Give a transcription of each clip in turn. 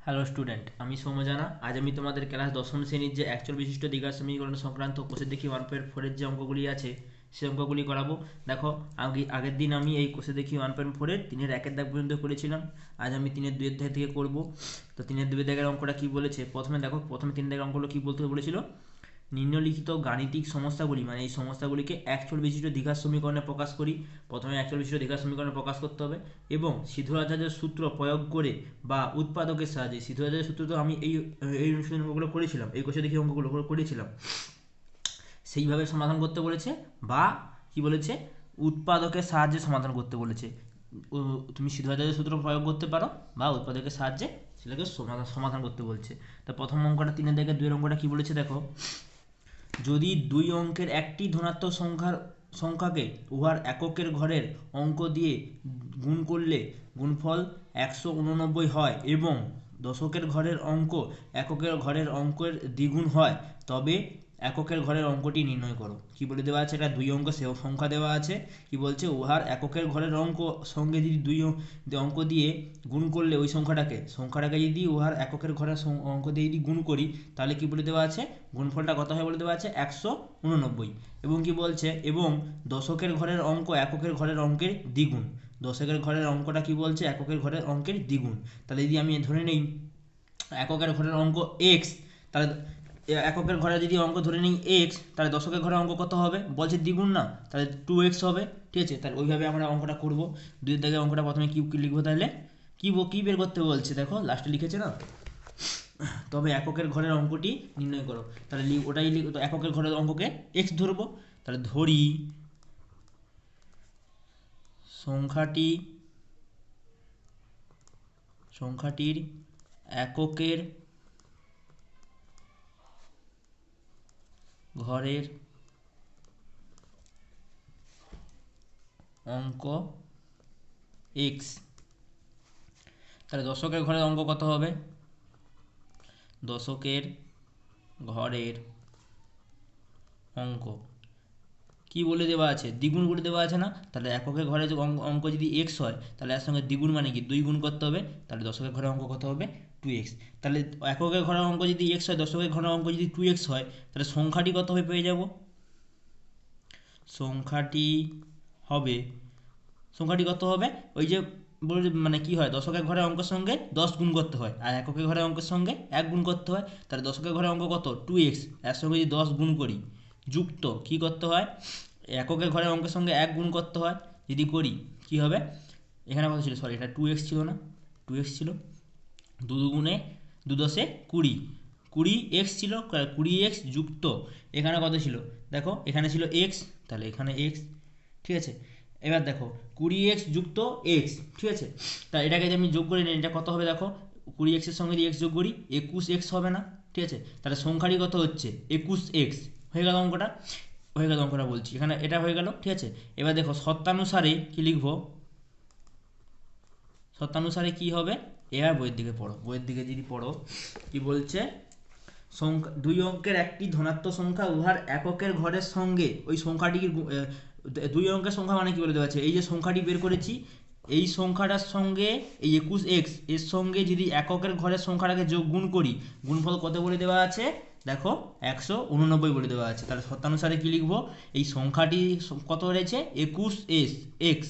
Hello student, আমি সৌম্যজানা। আজ আমি তোমাদের ক্লাস দশম শ্রেণীর যে অ্যাকচুয়াল বিশিষ্ট দ্বিঘাত সমীকরণ সংক্রান্ত কোষে দেখি 1.4-এর যে অঙ্কগুলি আছে সে অঙ্কগুলি করাবো। দেখো, আগের দিন আমি এই কোষে দেখি 1.4-এর 3-এর 1 দাগ পর্যন্ত করেছিলাম। আজ আমি 3-এর 2 অধ্যায় থেকে করব। তো 3-এর 2 দাগের অঙ্কটা কি বলেছে, প্রথমে দেখো, প্রথমে 3 দাগের অঙ্কগুলো কি বলতে বলেছিল। নিম্নলিখিত গাণিতিক সমস্যাগুলি, মানে এই সমস্যাগুলিকে অ্যাকচুয়াল বিশিষ্ট দ্বিঘাত সমীকরণে প্রকাশ করি। প্রথমে অ্যাকচুয়াল বিশিষ্ট দ্বিঘাত সমীকরণে প্রকাশ করতে হবে এবং সিধু-রাজহাজের সূত্র প্রয়োগ করে বা উৎপাদকের সাহায্যে। সিধু-রাজহাজের সূত্র তো আমি এই অনুশীলনী অঙ্কগুলো করেছিলাম, এই কোষে দেখি অঙ্কগুলো করেছিলাম, সেইভাবে সমাধান করতে বলেছে। বা কি বলেছে, উৎপাদকের সাহায্যে সমাধান করতে বলেছে। তুমি সিধু-রাজহাজের সূত্র প্রয়োগ করতে পারো বা উৎপাদকের সাহায্যে সেটাকে সমাধান করতে বলছে। তা প্রথম অঙ্কটা 3-এর 2 অঙ্কটা কি বলেছে দেখো। যদি দুই অঙ্কের একটি ধনাত্মক সংখ্যাকে উহার এককের ঘরের অঙ্ক দিয়ে গুণ করলে গুণফল 189 হয় এবং দশকের ঘরের অঙ্ক এককের ঘরের অঙ্কের দ্বিগুণ হয়, তবে এককের ঘরের অঙ্কটি নির্ণয় করো। কি বলে দেওয়া আছে, এটা দুই অঙ্ক সংখ্যা দেওয়া আছে। কি বলছে, উহার এককের ঘরের অঙ্ক সঙ্গে যদি অঙ্ক দিয়ে গুণ করলে ওই সংখ্যাটাকে যদি উহার এককের ঘরের অঙ্ক দিয়ে যদি গুণ করি, তাহলে কি বলে দেওয়া আছে, গুণফলটা কত হয় বলে দেওয়া আছে 189। এবং কি বলছে, এবং দশকের ঘরের অঙ্ক এককের ঘরের অঙ্কের দ্বিগুণ। দশকের ঘরের অঙ্কটা কি বলছে, এককের ঘরের অঙ্কের দ্বিগুণ। তাহলে যদি আমি ধরে নিই এককের ঘরের অঙ্ক এক্স, তাহলে এককের ঘরে যদি অঙ্ক ধরে নিই এক্স, তাহলে দশকের ঘরের অঙ্ক কত হবে, বলছে দ্বিগুণ না, তাহলে 2x হবে। ঠিক আছে, তাহলে ওইভাবে আমরা অঙ্কটা করব। 2-এর দাগের অঙ্কটা প্রথমে কি লিখবো, তাহলে কি বের করতে বলছে দেখো, লাস্টে লিখেছে না, তবে এককের ঘরের অঙ্কটি নির্ণয় করো। তাহলে ওটাই তো এককের ঘরের অঙ্ককে এক্স ধরবো। তাহলে ধরি সংখ্যাটির এককের ঘরের অঙ্ক এক্স। তাহলে দশকের ঘরের অঙ্ক কত হবে, দশকের ঘরের অঙ্ক কি বলে দেওয়া আছে, দ্বিগুণ বলে দেওয়া আছে না। তাহলে এককের ঘরে যে অঙ্ক যদি এক্স হয়, তাহলে এর সঙ্গে দ্বিগুণ মানে কি 2 গুণ করতে হবে। তাহলে দশকের ঘরের অঙ্ক কত হবে, 2x। তাহলে এককের ঘরের অঙ্ক যদি এক্স হয়, দশকের ঘরের অঙ্ক যদি 2x হয়, তাহলে সংখ্যাটি কত হবে পেয়ে যাব, সংখ্যাটি হবে, সংখ্যাটি কত হবে, ওই যে মানে কি হয়, দশকের ঘরের অঙ্কের সঙ্গে 10 গুণ করতে হয় আর এককের ঘরের অঙ্কের সঙ্গে 1 গুণ করতে হয়। তাহলে দশকের ঘরের অঙ্ক কত, 2x, এর সঙ্গে যদি 10 গুণ করি, যুক্ত কি করতে হয়, এককের ঘরের অঙ্কের সঙ্গে 1 গুণ করতে হয়। যদি করি কি হবে, এখানে কত ছিল, সরি এটা 2x ছিল না, 2x ছিল, 2 দুগুণে 2 দশে 20, 20x ছিল, 20x যুক্ত এখানে কত ছিল দেখো, এখানে ছিল x, তাহলে এখানে x। ঠিক আছে, এবার দেখো 20x যুক্ত x। ঠিক আছে, তা এটাকে যদি আমি যোগ করে নিই, এটা কত হবে দেখো, 20x এর সঙ্গে যদি x যোগ করি 21x হবে না। ঠিক আছে, তাহলে সংখ্যাটি কত হচ্ছে 21x। হয়ে গেল অঙ্কটা, বলছি এখানে এটা হয়ে গেল। ঠিক আছে, এবার দেখো শর্তানুসারে কি লিখবো, শর্তানুসারে কি হবে, এবার বইয়ের দিকে পড়ো, বইয়ের দিকে যদি পড়ো কি বলছে, দুই অঙ্কের একটি ধনাত্মক সংখ্যা উহার এককের ঘরের সঙ্গে ওই সংখ্যাটিকে দুই অঙ্কের সংখ্যা মানে কি বলে দেওয়া আছে, এই যে সংখ্যাটি বের করেছি, এই সংখ্যাটার সঙ্গে এই 21x এর সঙ্গে যদি এককের ঘরের সংখ্যাটাকে গুণ করি, গুণফল কত বলে দেওয়া আছে দেখো 189 বলে দেওয়া আছে। তাহলে শর্তানুসারে কি লিখবো, এই সংখ্যাটি কত রয়েছে 21x,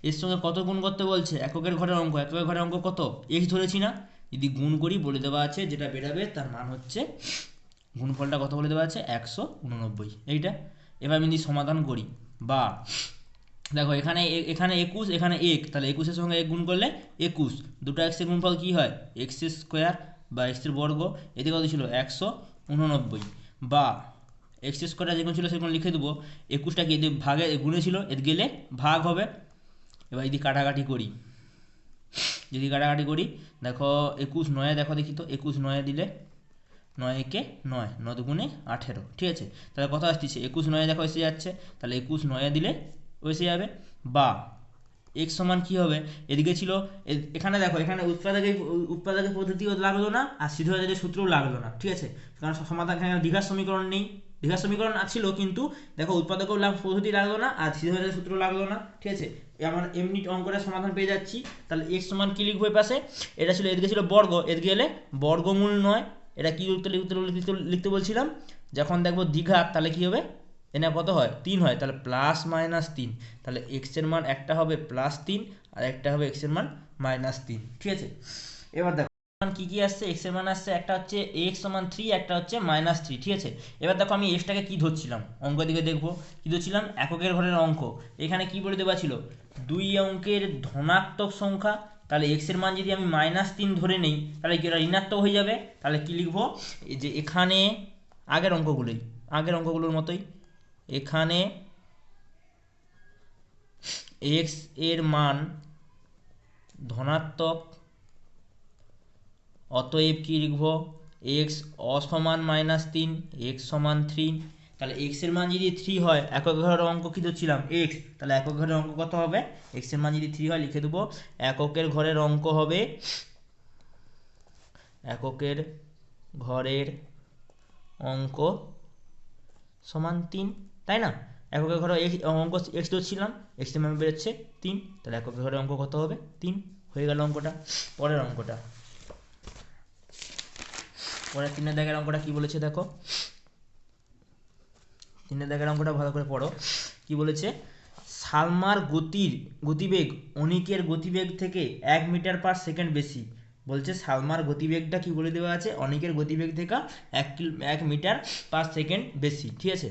এর সঙ্গে কত গুণ করতে বলছে, এককের ঘরের অঙ্ক, এককের ঘরের অঙ্ক কত x ধরেছি না, যদি গুণ করি বলে দেওয়া আছে যেটা বেরাবে তার মান হচ্ছে, গুণফলটা কত বলে দেওয়া আছে 189, এইটা। এবার আমি যদি সমাধান করি, বা দেখো এখানে এখানে 21, এখানে 1, তাহলে 21-এর সঙ্গে 1 গুণ করলে 21, দুটো এক্সের গুণফল কী হয় এক্স স্কোয়ার বা এক্সের বর্গ, এতে কত ছিল 189, বা এক্স স্কোয়ারটা যেগুলো ছিল সেগুলো লিখে দেবো, 21টা কি এদের ভাগে গুণে ছিল, এর গেলে ভাগ হবে। এবার যদি কাটাকাটি করি, দেখো 21 9, দেখো দেখি তো 21 9 দিলে 9 একে 9, 9 দুগুণে 18। ঠিক আছে, তাহলে কত আসছে 21 9 দেখো এসে যাচ্ছে, তাহলে 21 9 দিলে এসে যাবে। বা x সমান কি হবে, এদিকে ছিল, এখানে দেখো এখানে উৎপাদকের পদ্ধতিও লাগলো না আর সিধু-রাজহাজের সূত্রও লাগলো না। ঠিক আছে, কারণ সমাধান এখানে দ্বিঘাত সমীকরণ নেই, দ্বিঘাত সমীকরণ ছিল কিন্তু দেখো উৎপাদকের পদ্ধতি লাগলো না আর সিধু-রাজহাজের সূত্র লাগলো না। ঠিক আছে, আমার এমনি অঙ্কটা সমাধান পেয়ে যাচ্ছি। তাহলে এক্স সমান কি লিখবো? পাশে এটা ছিল, এদিকে ছিল বর্গ, এদিকে এলে বর্গমূল নয়। এটা কি লিখতে বলছিলাম, যখন দেখবো দ্বিঘাত তাহলে কি হবে, এনে কত হয় 3 হয়, তাহলে +-3। তাহলে এক্স এর মান একটা হবে +3 আর একটা হবে এক্স এর মান -3। ঠিক আছে, এবার দেখো কি কি আসছে। এক্স এর মান আসছে একটা হচ্ছে এক্স সমান 3, একটা হচ্ছে -3। ঠিক আছে, এবার দেখো আমি এক্সটাকে কি ধরছিলাম, অঙ্ক দিকে দেখবো কি ধরছিলাম, এককের ঘরের অঙ্ক। এখানে কি বলে দেওয়া ছিল, 2 অঙ্কের ধনাত্মক সংখ্যা। তাহলে এক্স এর মান যদি আমি -3 ধরে নেই তাহলে কি ওটা ঋণাত্মক হয়ে যাবে। তাহলে কি লিখবো, এই যে এখানে আগের অঙ্কগুলোর মতোই এখানে এক্স এর মান ধনাত্মক, অতএব কি লিখবো, এক্স অসমান -3, এক্স সমান 3। তাহলে এক্স এর মান যদি 3 হয়, একক ঘরের অঙ্ক কি ধরছিলাম এক্স, তাহলে একক ঘরের অঙ্ক কত হবে, এক্স এর মান যদি 3 হয় লিখে দেবো এককের ঘরের অঙ্ক হবে, এককের ঘরের অঙ্ক সমান 3, তাই না? এককের ঘরে অঙ্ক এক্স ধরছিলাম, এক্স এর মান বেরোচ্ছে 3, তাহলে এককের ঘরের অঙ্ক কত হবে 3, হয়ে গেল অঙ্কটা। পরের অঙ্কটা, পরের 3 দাগের অঙ্কটা কি বলেছে দেখো, 3 দাগের অঙ্কটা ভালো করে পড়ো। কি বলেছে, সালমার গতিবেগ অনিকের গতিবেগ থেকে 1 মিটার/সেকেন্ড বেশি। বলছে সালমার গতিবেগটা কি বলে দেওয়া আছে, অনিকের গতিবেগ থেকে 1 মিটার/সেকেন্ড বেশি। ঠিক আছে,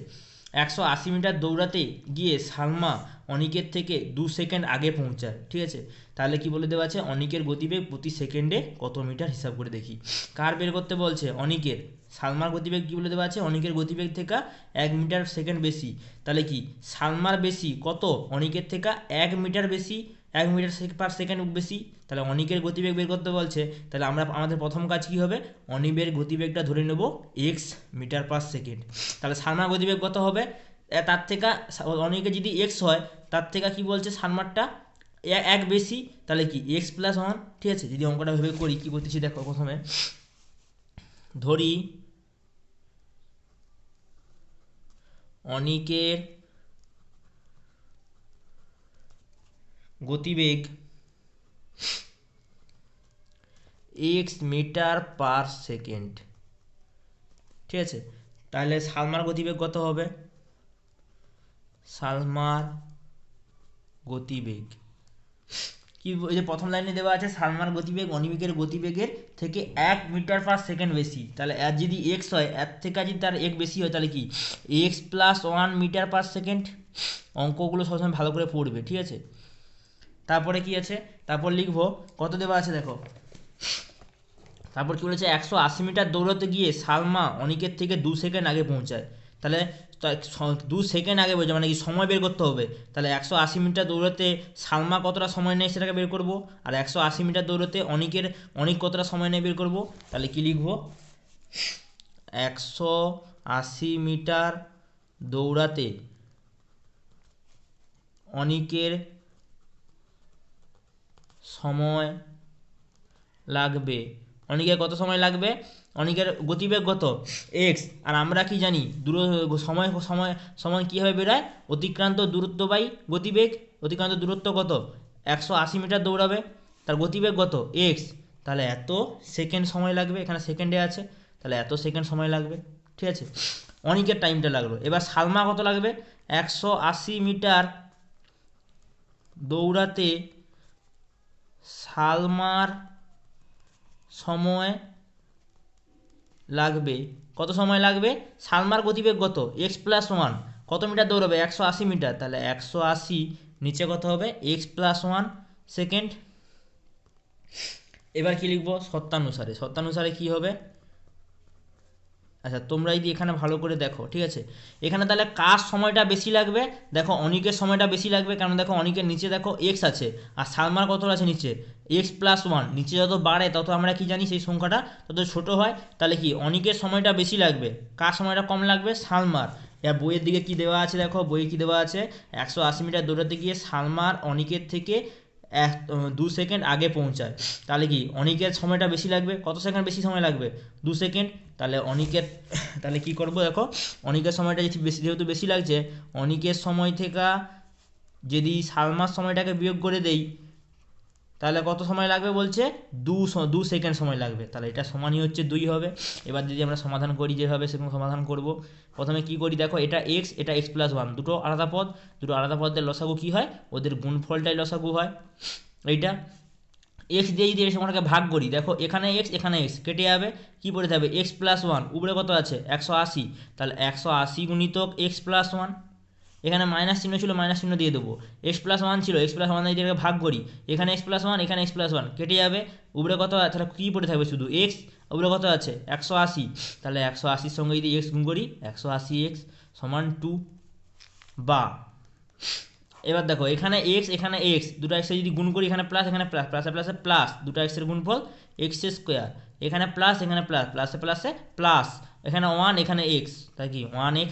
180 মিটার দৌড়াতে গিয়ে সালমা অনিকের থেকে 2 সেকেন্ড আগে পৌঁছায়। ঠিক আছে, তাহলে কি বলে দেওয়া আছে, অনিকের গতিবেগ প্রতি সেকেন্ডে কত মিটার, হিসাব করে দেখি। কার বের করতে বলছে, অনিকের। সালমার গতিবেগ কি বলে দেওয়া আছে, অনিকের গতিবেগ থেকে 1 মিটার/সেকেন্ড বেশি। তাহলে কি সালমার বেশি কত, অনিকের থেকে 1 মিটার বেশি, 1 মিটার/সেকেন্ড বেশি। তাহলে অনিকের গতিবেগ বের করতে বলছে, তাহলে আমাদের প্রথম কাজ কি হবে, অনিকের গতিবেগটা ধরে নেব এক্স মিটার/সেকেন্ড। তাহলে সালমার গতিবেগ কত হবে, তার থেকে অনিকের যদি এক্স হয় তার থেকে কি বলছে সালমারটা 1 বেশি, তাহলে কি x+1। ঠিক আছে, যদি অঙ্কটা ভেবে করি কি বলতেছি দেখো, প্রথমে ধরি অনিকের গতিবেগ x মিটার/সেকেন্ড। ঠিক আছে, তাহলে সালমার গতিবেগ কত হবে, সালমার গতিবেগ কি, ওই যে প্রথম লাইনে দেওয়া আছে সালমার গতিবেগ অনিকের গতিবেগের থেকে 1 মিটার/সেকেন্ড বেশি। তাহলে এর যদি এক্স হয়, এর থেকে যদি তার এক বেশি হয় তাহলে কি x+1 মিটার/সেকেন্ড। অঙ্কগুলো সবসময় ভালো করে পড়বে। ঠিক আছে, তারপরে কি আছে, তারপর লিখবো কত দেওয়া আছে দেখো, তারপর কি বলেছে 180 মিটার দৌড়াতে গিয়ে সালমা অনিকের থেকে 2 সেকেন্ড আগে পৌঁছায়। তাহলে 2 সেকেন্ড আগে পৌঁছায় মানে কি সময় বের করতে হবে। তাহলে 180 মিটার দৌড়াতে সালমা কতটা সময় নেয় সেটাকে বের করব, আর 180 মিটার দৌড়াতে অনিক কতটা সময় নেয় বের করব। তাহলে কি লিখবো, 180 মিটার দৌড়াতে অনিকের সময় লাগবে, অনিকের কত সময় লাগবে, অনিকের গতিবেগ কত এক্স, আর আমরা কি জানি সময় সময় সময় কীভাবে বেরোয়, অতিক্রান্ত দূরত্ব বাই গতিবেগ। অতিক্রান্ত দূরত্ব কত, 180 মিটার দৌড়াবে, তার গতিবেগ কত এক্স, তাহলে এত সেকেন্ড সময় লাগবে, এখানে সেকেন্ডে আছে, তাহলে এত সেকেন্ড সময় লাগবে। ঠিক আছে, অনিকের টাইমটা লাগলো। এবার সালমা কত লাগবে, 180 মিটার দৌড়াতে সালমার সময় লাগবে, কত সময় লাগবে, সালমার গতিবেগ কত x+1, কত মিটার দৌড়াবে 180 মিটার, তাহলে 180 নিচে কত হবে x+1 সেকেন্ড। এবার কি লিখবো, শর্তানুসারে কি হবে, আচ্ছা তোমরা যদি এখানে ভালো করে দেখো। ঠিক আছে, এখানে তাহলে কার সময়টা বেশি লাগবে, দেখো অনিকের সময়টা বেশি লাগবে, কারণ দেখো অনিকের নিচে দেখো এক্স আছে আর সালমার কত আছে নিচে x+1, নিচে যত বাড়ে তত আমরা কি জানি সেই সংখ্যাটা তত ছোট হয়। তাহলে কি অনিকের সময়টা বেশি লাগবে, কার সময়টা কম লাগবে, সালমার। এবার বইয়ের দিকে কি দেওয়া আছে দেখো, বইয়ে কি দেওয়া আছে, 180 মিটার দৌড়াতে গিয়ে সালমার অনিকের থেকে 2 সেকেন্ড আগে পৌঁছায়। তাহলে কি অনিকের সময়টা বেশি লাগবে, কত সেকেন্ড বেশি সময় লাগবে 2 সেকেন্ড। তাহলে অনিকের, তাহলে কি করব দেখো, অনিকের সময়টা যেহেতু বেশি লাগছে, অনিকের সময় থেকে যদি সাত মাস সময়টাকে বিয়োগ করে দেই তাহলে কত সময় লাগবে বলছে 2 সেকেন্ড সময় লাগবে, তাহলে এটা সমানই হচ্ছে 2 হবে। এবার যদি আমরা সমাধান করি যেভাবে সেরকম সমাধান করব। প্রথমে কি করি দেখো, এটা এক্স এটা এক্স প্লাস ওয়ান, দুটো আলাদা পদ, দুটো আলাদা পদের লসাগু কি হয়, ওদের গুণফলটাই লসাগু হয়। এইটা এক্স দিয়ে যদি এই সময়টাকে ভাগ করি, দেখো এখানে এক্স কেটে যাবে, কি পড়ে যাবে এক্স প্লাস ওয়ান, উপরে কত আছে 180, তাহলে 180 গুণিতক এক্স প্লাস ওয়ান, এখানে মাইনাস চিহ্ন ছিল মাইনাস চিহ্ন দিয়ে দেবো, এক্স প্লাস ওয়ান ছিল এক্স প্লাস ওয়ান দিয়ে ভাগ করি, এখানে এক্স প্লাস ওয়ান এখানে এক্স প্লাস ওয়ান কেটে যাবে, উপরে কত আছে তাহলে কী পড়ে থাকবে শুধু এক্স, উপরে কত আছে 180, তাহলে 180-র সঙ্গে যদি এক্স গুণ করি 180 এক্স সমান 2, বা এবার দেখো এখানে এক্স দুটো এক্সের যদি গুণ করি, এখানে প্লাস এখানে প্লাস, প্লাসে প্লাসে প্লাস, দুটো এক্সের গুণফল এক্স স্কোয়ার, এখানে প্লাস এখানে প্লাস, প্লাসে প্লাসে প্লাস, এখানে ওয়ান এখানে এক্স, তাই কি 1x,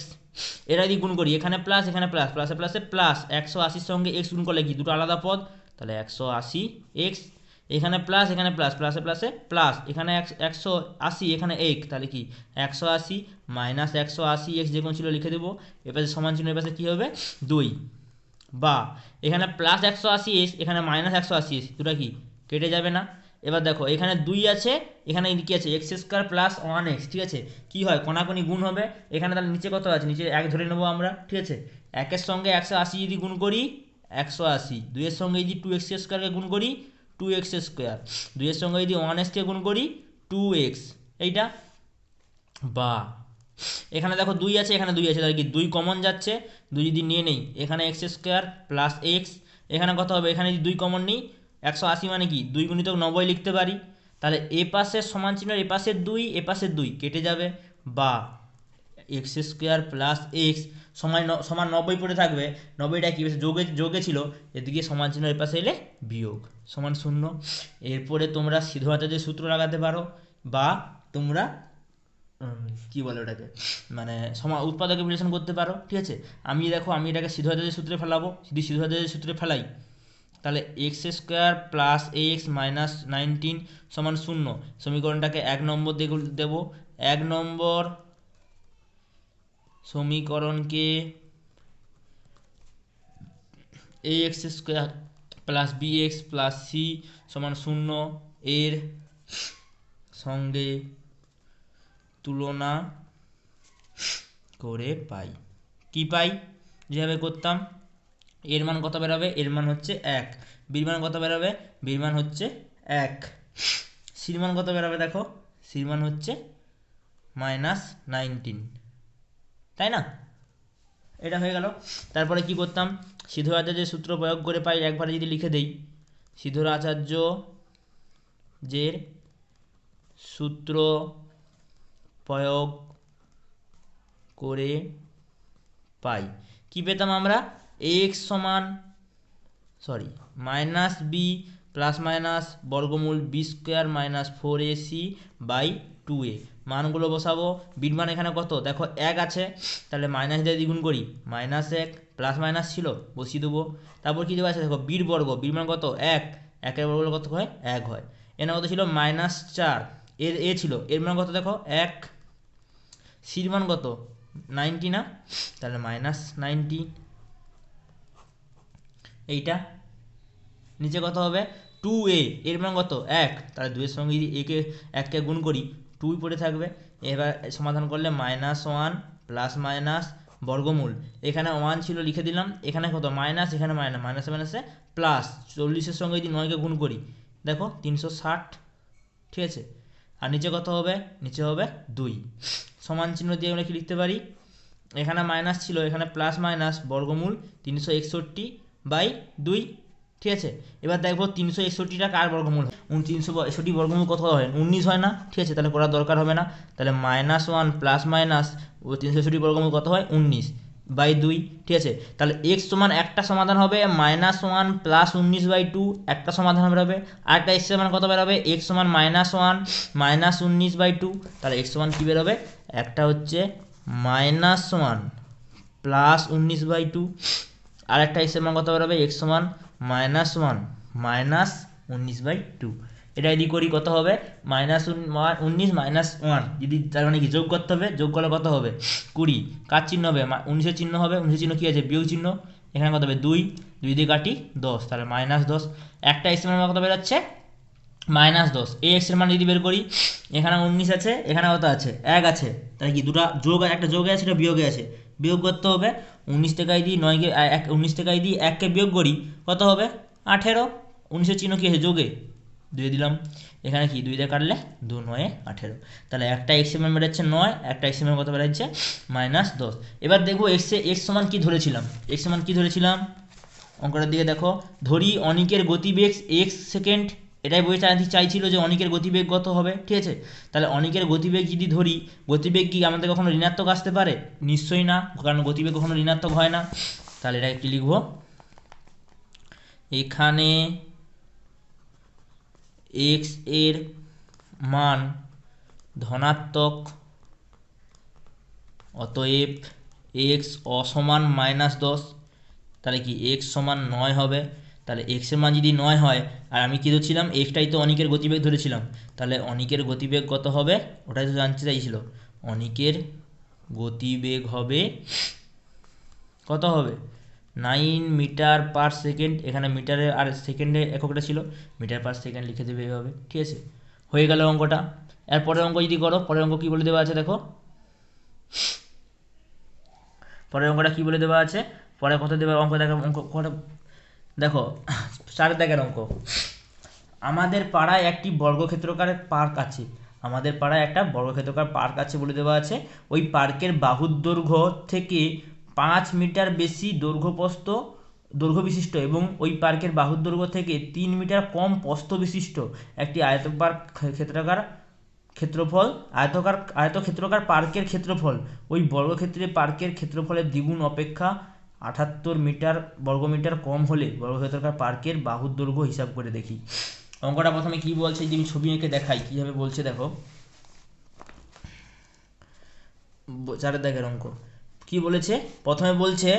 এরা যদি গুণ করি এখানে প্লাস এখানে প্লাস, প্লাসে প্লাসে প্লাস, 180-র সঙ্গে এক্স গুণ করলে কি দুটো আলাদা পদ, তাহলে 180 এক্স, এখানে প্লাস এখানে প্লাস, প্লাসে প্লাসে প্লাস, এখানে 180 এখানে এক, তাহলে কি 180 মাইনাস 180 এক্স যে কোন ছিল লিখে দেবো, এপাশে সমান চিহ্ন এপাশে কী হবে 2, বা এখানে প্লাস 180 এস এখানে মাইনাস 180 এস, দুটো কি কেটে যাবে না। এবার দেখো এখানে 2 আছে, এখানে কি আছে এক্স স্কোয়ার প্লাস 1x, ঠিক আছে, কি হয় কোনাকুনি গুণ হবে, এখানে তাহলে নিচে কত আছে, নিচে 1 ধরে নেবো আমরা, ঠিক আছে, 1-এর সঙ্গে 180 যদি গুণ করি 180, 2-এর সঙ্গে যদি 2x স্কোয়ারকে গুণ করি 2x স্কোয়ার, 2-এর সঙ্গে যদি 1xকে গুণ করি 2x, এইটা, বা এখানে দেখো 2 আছে এখানে 2 আছে, তাহলে কি 2 কমন যাচ্ছে, 2 যদি নিয়ে নেই এখানে এক্স স্কোয়ার প্লাস এক্স, এখানে কত হবে, এখানে যদি 2 কমন নিই 180 মানে কি 2 গুণিতক 90 লিখতে পারি, তাহলে এ পাশের সমান চিহ্ন এ পাশের 2 এ পাশের 2 কেটে যাবে, বা এক্স স্কোয়ার প্লাস এক্স সমান 90 পড়ে থাকবে, 90টা কি যোগে ছিল, এদিকে সমান চিহ্ন এর পাশে এলে বিয়োগ সমান 0। এরপরে তোমরা সিধু আচার্যের সূত্র লাগাতে পারো, বা তোমরা কি বলে ওটাকে মানে উৎপাদকে বিশ্লেষণ করতে পারো, ঠিক আছে। দেখো আমি এটাকে সিধু আচার্যের সূত্রে ফেলাবো, যদি সিধু আচার্যের সূত্রে ফেলাই তাহলে x square plus x minus 19 সমান 0, সমীকরণটাকে 1 নম্বর দেবো, 1 নম্বর সমীকরণকে A X square plus B X plus C সমান 0 এর সঙ্গে তুলনা করে পাই, কি পাই যেভাবে করতাম, এর মান কত বেরোবে, এর মান হচ্ছে 1, বির মান কত বেরোবে, বির মান হচ্ছে 1, সির মান কত বেরোবে দেখো, সির মান হচ্ছে -19, তাই না, এটা হয়ে গেল। তারপরে কি করতাম, সিধু আচার্যের সূত্র প্রয়োগ করে পাই, একবারে যদি লিখে দেই সিধু আচার্যের সূত্র প্রয়োগ করে পাই, কি পেতাম আমরা, এক্স সমান মাইনাস বি প্লাস মাইনাস বর্গমূল b square minus 4ac by 2a, মানগুলো বসাবো, বির মান এখানে কত দেখো 1 আছে, তাহলে মাইনাস দিয়ে দ্বিগুণ করি -1, প্লাস মাইনাস ছিল বসিয়ে দেবো, তারপর কি দেওয়া আছে দেখো বির বর্গ, বির মান কত 1, 1-এর বর্গ কত হয় 1 হয়, এর কত ছিল -4, এ ছিল, এর মান কত দেখো 1, সির মান কত 90 না, তাহলে -90, এইটা নিচে কত হবে 2a, এর মান কত 1, তাহলে 2 এর সঙ্গে যদি এককে গুণ করি 2 পড়ে থাকবে, এবার সমাধান করলে -1 প্লাস মাইনাস বর্গমূল, এখানে 1 ছিল লিখে দিলাম, এখানে কত মাইনাস, এখানে মাইনাসে মাইনাসে প্লাস, 40-এর সঙ্গে যদি 9কে গুণ করি দেখো 360, ঠিক আছে, আর নিচে কত হবে, নিচে হবে 2, সমান চিহ্ন দিয়ে আমরা কি লিখতে পারি, এখানে মাইনাস ছিল এখানে প্লাস মাইনাস বর্গমূল 361/2, ঠিক আছে। এবার দেখবো 361টা কার বর্গমূল, 361 বর্গমূল কত হয় 19 হয় না, ঠিক আছে, তাহলে করার দরকার হবে না, তাহলে -1 প্লাস মাইনাস ও 361 বর্গমূল কত হয় 19/2, ঠিক আছে, তাহলে x সমান একটা সমাধান হবে -1 প্লাস 19/2, একটা সমাধান বেরোবে, আরেকটা x সমান কত বেরোবে x সমান -1 মাইনাস 19/2, তাহলে x সমান কী বেরোবে, একটা হচ্ছে -1 প্লাস 19/2, আর একটা x এর মান কত বেরোবে x সমান -1 মাইনাস 19/2, এটা যদি করি কত হবে -19 মাইনাস 1, যদি তার মানে কি যোগ করতে হবে, যোগ করলে কত হবে 20, কার চিহ্ন হবে 19-এর চিহ্ন হবে, 19-এর চিহ্ন কী আছে বিয়োগ চিহ্ন, এখানে কত হবে 2, 2 দিয়ে কাটি 10, তাহলে -10। একটা এক্স এর মান কত বেরোচ্ছে -10। এই এক্স এর মান যদি বের করি, এখানে 19 আছে, এখানে কত আছে 1 আছে, তাহলে কি দুটো যোগ, একটা যোগে আছে একটা বিয়োগে আছে, বিয়োগ করতে হবে। 19 থেকে দিয়ে 9কে 19 থেকে দিয়ে 1কে বিয়োগ করি, কত হবে 18। 19-এর চিহ্ন কি আছে যোগে, 2 দিলাম। এখানে কি 2 দিয়ে কাটলে 2 9 18, তাহলে একটা এক্স এর মান বেরোচ্ছে 9, একটা এক্স এর মান কত বেরোচ্ছে -10। এবার দেখবো এক্স সমান কি ধরেছিলাম, এক্স সমান কি ধরেছিলাম, অঙ্কটার দিকে দেখো। ধরি অনিকের গতিবেগ এক্স সেকেন্ড, এটাই বইটা চাইছিল যে অনিকের গতিবেগ কত হবে, ঠিক আছে। তাহলে অনিকের গতিবেগ যদি ধরি, গতিবেগ কি আমাদের কখনো ঋণাত্মক আসতে পারে, নিশ্চয়ই না, কারণ গতিবেগ কখনো ঋণাত্মক হয় না। তাহলে এটা কি লিখবো, এখানে এক্স এর মান ধনাত্মক, অতএব এক্স অসমান -10। তাহলে কি এক্স সমান 9 হবে। তাহলে এক্স এর মান যদি 9 হয়, আর আমি কী ধরছিলাম, এক্সটাই তো অনিকের গতিবেগ ধরেছিলাম, তাহলে অনিকের গতিবেগ কত হবে ওটাই তো জানতে চাইছিল। অনিকের গতিবেগ হবে কত হবে 9 মিটার পার সেকেন্ড, এখানে মিটারে আর সেকেন্ডে এককটা ছিল, মিটার পার সেকেন্ড লিখে দেবে এইভাবে, ঠিক আছে। হয়ে গেল অঙ্কটা। এর পরের অঙ্ক যদি করো, পরের অঙ্ক কী বলে দেওয়া আছে দেখো, পরের অঙ্কটা কী বলে দেওয়া আছে, পরে কত দেবে অঙ্ক দেখো, অঙ্ক দেখো 4 দাগের অঙ্ক। আমাদের পাড়ায় একটি বর্গক্ষেত্রাকার পার্ক আছে, আমাদের পাড়ায় একটা বর্গক্ষেত্রাকার পার্ক আছে বলে দেওয়া আছে। ওই পার্কের বাহুর দৈর্ঘ্য থেকে 5 মিটার বেশি দৈর্ঘ্য বিশিষ্ট এবং ওই পার্কের বাহুর দৈর্ঘ্য থেকে 3 মিটার কম প্রস্থ বিশিষ্ট একটি আয়তক্ষেত্রাকার পার্কের ক্ষেত্রফল ওই বর্গক্ষেত্রে পার্কের ক্ষেত্রফলের দ্বিগুণ অপেক্ষা 78 বর্গমিটার কম হলে বর্গক্ষেত্রাকার পার্কের বাহুর দৈর্ঘ্য হিসাব করে দেখি। অঙ্কটা প্রথমে কি বলছে, যে আমি ছবি এঁকে দেখাই কীভাবে বলছে দেখো। 4 দাগের অঙ্ক কি বলেছে, প্রথমে বলছে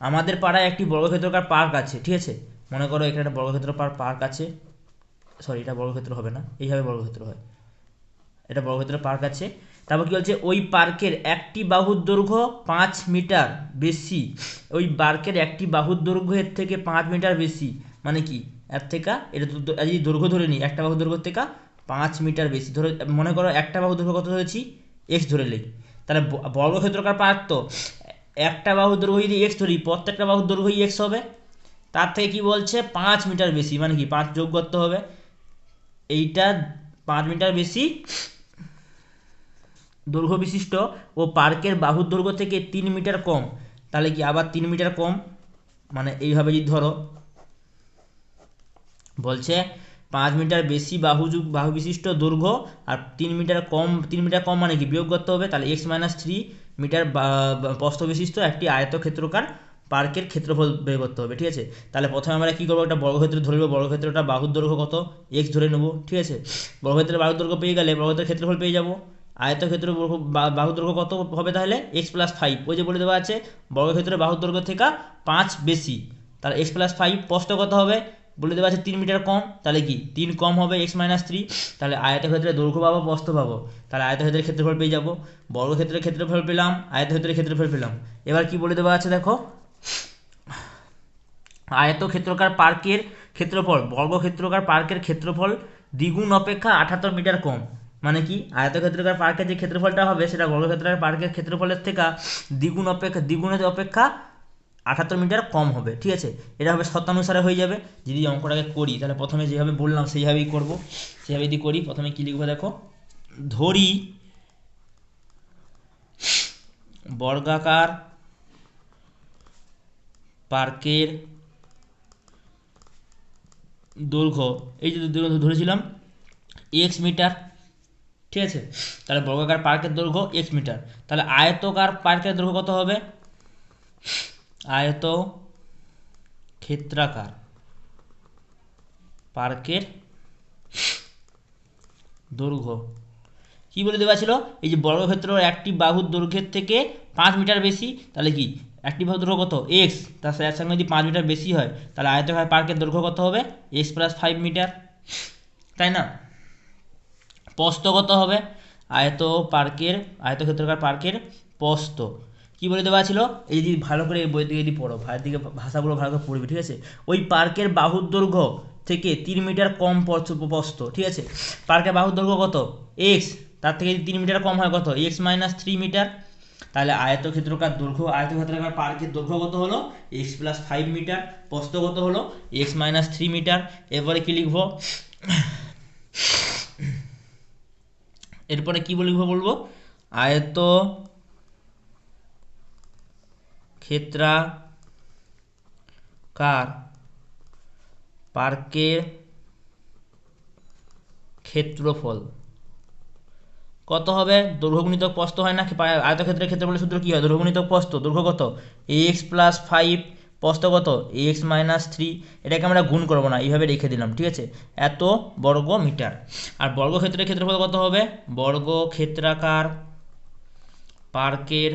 আমাদের পাড়ায় একটি বর্গক্ষেত্রাকার পার্ক আছে, ঠিক আছে। মনে করো এখানে একটা বর্গক্ষেত্রাকার পার্ক আছে, সরি এটা বর্গক্ষেত্র হবে না, এইভাবে বর্গক্ষেত্র হয়, এটা বর্গক্ষেত্র পার্ক আছে। তারপর কি বলছে, ওই পার্কের একটি বাহুর দৈর্ঘ্য 5 মিটার বেশি, ওই পার্কের একটি বাহুর দৈর্ঘ্যের থেকে 5 মিটার বেশি, মানে কি এর থেকে এটা যদি দৈর্ঘ্য ধরে নিই, একটা বাহুর দৈর্ঘ্য থেকে 5 মিটার বেশি ধরে, মনে করো একটা বাহুর দৈর্ঘ্য কত ধরেছি এক্স ধরে নিই, তাহলে বর্গক্ষেত্রাকার পার্ক তো একটা বাহুর দৈর্ঘ্য যদি এক্স ধরি, প্রত্যেকটা বাহুর দৈর্ঘ্যই এক্স হবে, তার থেকে কি বলছে 5 মিটার বেশি, মানে কি 5 যোগ করতে হবে, এইটা 5 মিটার বেশি দৈর্ঘ্য বিশিষ্ট ও পার্কের বাহুর দৈর্ঘ্য থেকে 3 মিটার কম, তাহলে কি আবার 3 মিটার কম, মানে এইভাবে যদি ধরো বলছে 5 মিটার বেশি বাহু বিশিষ্ট দৈর্ঘ্য আর 3 মিটার কম, 3 মিটার কম মানে কি বিয়োগ করতে হবে, তাহলে x-3 মিটার প্রস্থ বিশিষ্ট একটি আয়তক্ষেত্রাকার পার্কের ক্ষেত্রফল বের করতে হবে, ঠিক আছে। তাহলে প্রথমে আমরা কী করবো, একটা বর্গক্ষেত্র ধরে নেবো, বর্গক্ষেত্রটা বাহুর দৈর্ঘ্য কত x ধরে নেবো, ঠিক আছে। বর্গক্ষেত্রের বাহুর দৈর্ঘ্য পেয়ে গেলে বর্গক্ষেত্রের ক্ষেত্রফল পেয়ে যাবো। আয়তক্ষেত্র বাহুর দৈর্ঘ্য কত হবে তাহলে x+5, ওই যে বলে দেওয়া আছে বর্গক্ষেত্রের বাহুর দৈর্ঘ্য থেকে 5 বেশি, তাহলে x+5, প্রস্থ কত হবে বলে দেওয়া আছে 3 মিটার কম, তাহলে কি 3 কম হবে x-3, তাহলে আয়তক্ষেত্রের দৈর্ঘ্য পাবো প্রস্থ পাবো, তাহলে আয়তক্ষেত্রের ক্ষেত্রফল পেয়ে যাবো। বর্গক্ষেত্রের ক্ষেত্রফল পেলাম, আয়তক্ষেত্রের ক্ষেত্রফল পেলাম। এবার কি বলে দেওয়া আছে দেখো, আয়তক্ষেত্রাকার পার্কের ক্ষেত্রফল, বর্গক্ষেত্রাকার পার্কের ক্ষেত্রফল দ্বিগুণ অপেক্ষা 78 মিটার কম, মানে কি আয়তক্ষেত্রাকার পার্কের যে ক্ষেত্রফলটা হবে সেটা বর্গক্ষেত্রাকার পার্কের ক্ষেত্রফলের থেকে দ্বিগুণের অপেক্ষা 78 মিটার কম হবে, ঠিক আছে। এটা হবে শতানুসারে হয়ে যাবে। যদি অঙ্কটাকে করি তাহলে প্রথমে যেভাবে বললাম সেইভাবেই করব, সেভাবে যদি করি প্রথমে কি লিখবো দেখো, ধরি বর্গাকার পার্কের দৈর্ঘ্য, এই যে ধরেছিলাম এক্স মিটার, ঠিক আছে। তাহলে বর্গাকার পার্কের দৈর্ঘ্য এক্স মিটার, তাহলে আয়তকার পার্কের দৈর্ঘ্য কত হবে, ক্ষেত্রাকার পার্কের দৈর্ঘ্য কি বলে দেওয়া ছিল, এই যে বর্গক্ষেত্র একটি বাহুর দৈর্ঘ্যের থেকে 5 মিটার বেশি, তাহলে কি একটি বাহুর দৈর্ঘ্য কত এক্স, তার সঙ্গে যদি 5 মিটার বেশি হয় তাহলে আয়তকার পার্কের দৈর্ঘ্য কত হবে x+5 মিটার, তাই না। প্রস্থ কত হবে, আয়তক্ষেত্রাকার পার্কের প্রস্থ কি বলে দেওয়া ছিল, এই যদি ভালো করে বইয়ের দিকে যদি পড়ো, দিকে ভাষাগুলো ভালো করে পড়বে, ঠিক আছে। ওই পার্কের বাহুর দৈর্ঘ্য থেকে 3 মিটার কম প্রস্থ, ঠিক আছে। পার্কের বাহুর দৈর্ঘ্য কত, এক্স, তার থেকে যদি 3 মিটার কম হয় কত, এক্স মাইনাস 3 মিটার। তাহলে আয়তক্ষেত্রকার দৈর্ঘ্য, আয়তক্ষেত্রকার পার্কের দৈর্ঘ্য কত হলো, এক্স প্লাস 5 মিটার, প্রস্থ কত হলো, এক্স মাইনাস 3 মিটার। এরপরে কি লিখবো, এরপরে কি লিখবো বলবো, আয়ত ক্ষেত্রাকার পার্কের ক্ষেত্রফল কত হবে, দৈর্ঘ্য গুণিতক প্রস্থ হয় না, আয়তক্ষেত্রের ক্ষেত্রফলের সূত্র কি হয়, দৈর্ঘ্য গুণিতক প্রস্থ, দৈর্ঘ্য কত এক্স প্লাস 5, প্রস্থ কত এক্স মাইনাস 3। এটাকে আমরা গুণ করবো না, এইভাবে রেখে দিলাম, ঠিক আছে, এত বর্গ মিটার। আর বর্গক্ষেত্রের ক্ষেত্রফল কত হবে, বর্গক্ষেত্রাকার পার্কের